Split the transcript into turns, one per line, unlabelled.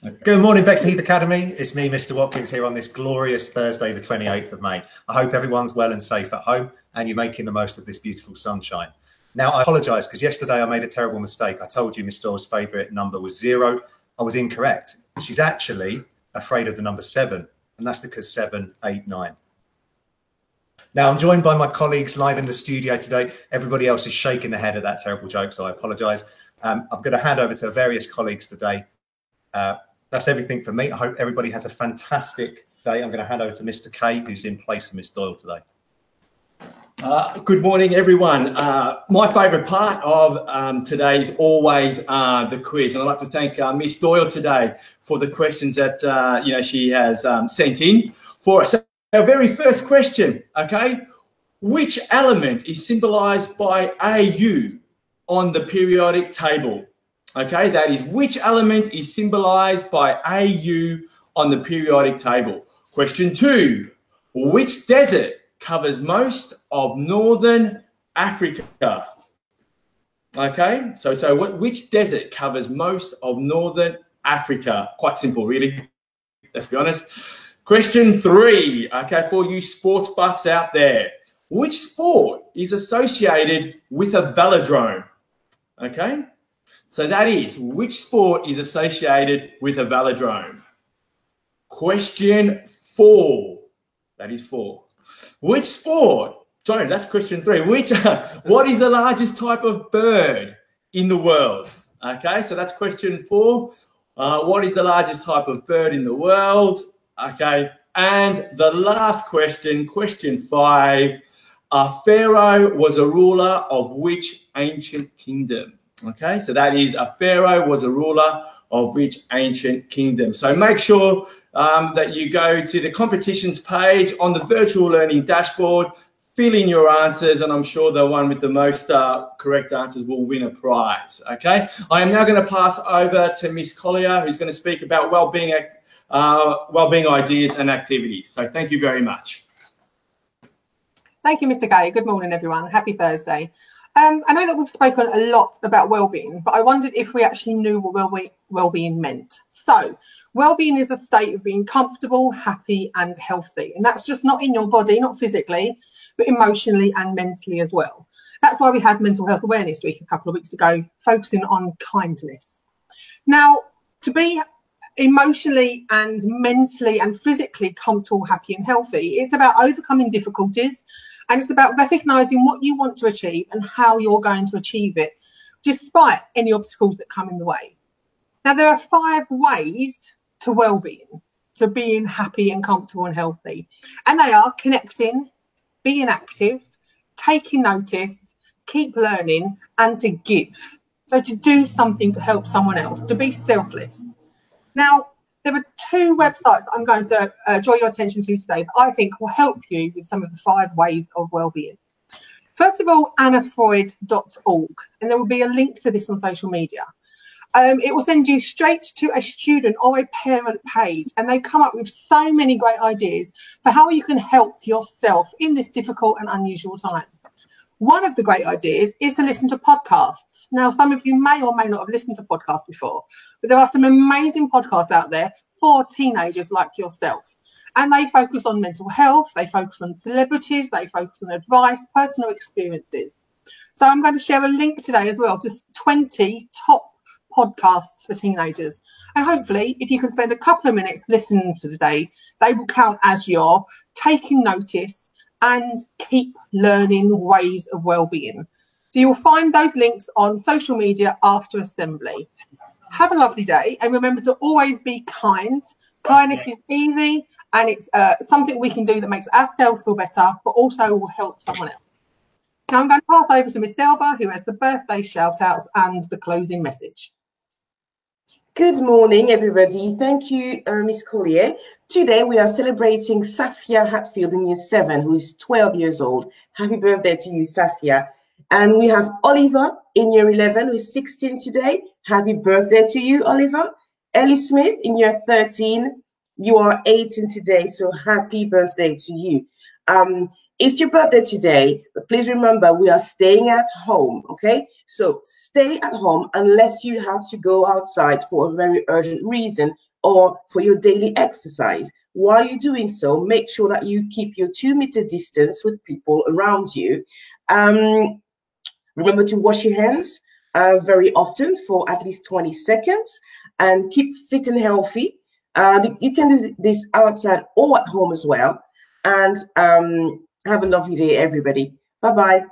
Okay. Good morning, Bexley Heath Academy. It's me, Mr. Watkins, here on this glorious Thursday, the 28th of May. I hope everyone's well and safe at home and you're making the most of this beautiful sunshine. Now, I apologise because yesterday I made a terrible mistake. I told you Miss Doyle's favourite number was 0. I was incorrect. She's actually afraid of the number 7, and that's because 7, 8, 9. Now, I'm joined by my colleagues live in the studio today. Everybody else is shaking their head at that terrible joke, so I apologise. I'm going to hand over to various colleagues today. That's everything for me. I hope everybody has a fantastic day. I'm going to hand over to Mr. K, who's in place of Miss Doyle today.
Good morning, everyone. My favourite part of today is always the quiz, and I'd like to thank Miss Doyle today for the questions that she has sent in for us. Our very first question, okay? Which element is symbolised by AU on the periodic table? Okay, that is, which element is symbolised by AU on the periodic table? Question 2, which desert covers most of northern Africa? Okay, so which desert covers most of northern Africa? Quite simple, really, let's be honest. Question 3, okay, for you sports buffs out there. Which sport is associated with a velodrome? Okay. So that is, which sport is associated with a velodrome? Question 4, that is 4. Which sport, sorry, that's question 3. What is the largest type of bird in the world? Okay, so that's question 4. What is the largest type of bird in the world? Okay, and the last question, question 5. Pharaoh was a ruler of which ancient kingdom? Okay, so that is, a pharaoh was a ruler of which ancient kingdom. So make sure that you go to the competitions page on the virtual learning dashboard, fill in your answers, and I'm sure the one with the most correct answers will win a prize. Okay, I am now going to pass over to Miss Collier, who's going to speak about wellbeing ideas and activities. So thank you very much.
Thank you, Mr. Gay. Good morning, everyone. Happy Thursday. I know that we've spoken a lot about well-being, but I wondered if we actually knew what well-being meant. So well-being is a state of being comfortable, happy and healthy. And that's just not in your body, not physically, but emotionally and mentally as well. That's why we had Mental Health Awareness Week a couple of weeks ago, focusing on kindness. Now, to be emotionally and mentally and physically comfortable, happy and healthy, it's about overcoming difficulties, and it's about recognising what you want to achieve and how you're going to achieve it, despite any obstacles that come in the way. Now, there are 5 ways to well-being, to being happy and comfortable and healthy. And they are connecting, being active, taking notice, keep learning, and to give. So to do something to help someone else, to be selfless. Now, there are 2 websites I'm going to draw your attention to today that I think will help you with some of the 5 ways of well-being. First of all, annafreud.org, and there will be a link to this on social media. It will send you straight to a student or a parent page, and they come up with so many great ideas for how you can help yourself in this difficult and unusual time. One of the great ideas is to listen to podcasts. Now, some of you may or may not have listened to podcasts before, but there are some amazing podcasts out there for teenagers like yourself. And they focus on mental health, they focus on celebrities, they focus on advice, personal experiences. So I'm going to share a link today as well to 20 top podcasts for teenagers. And hopefully, if you can spend a couple of minutes listening to today, they will count as you're taking notice and keep learning ways of well-being. So you'll find those links on social media after assembly. Have a lovely day, and remember to always be kind. Kindness is easy, and it's something we can do that makes ourselves feel better, but also will help someone else. Now I'm going to pass over to Miss Delva, who has the birthday shout-outs and the closing message.
Good morning, everybody. Thank you, Miss Collier. Today we are celebrating Safia Hatfield in Year 7, who is 12 years old. Happy birthday to you, Safia. And we have Oliver in Year 11, who is 16 today. Happy birthday to you, Oliver. Ellie Smith in Year 13. You are 18 today, so happy birthday to you. It's your birthday today, but please remember we are staying at home, okay? So stay at home unless you have to go outside for a very urgent reason. or for your daily exercise. While you're doing so, make sure that you keep your 2-meter distance with people around you. Remember to wash your hands very often for at least 20 seconds, and keep fit and healthy. You can do this outside or at home as well. And have a lovely day, everybody. Bye-bye.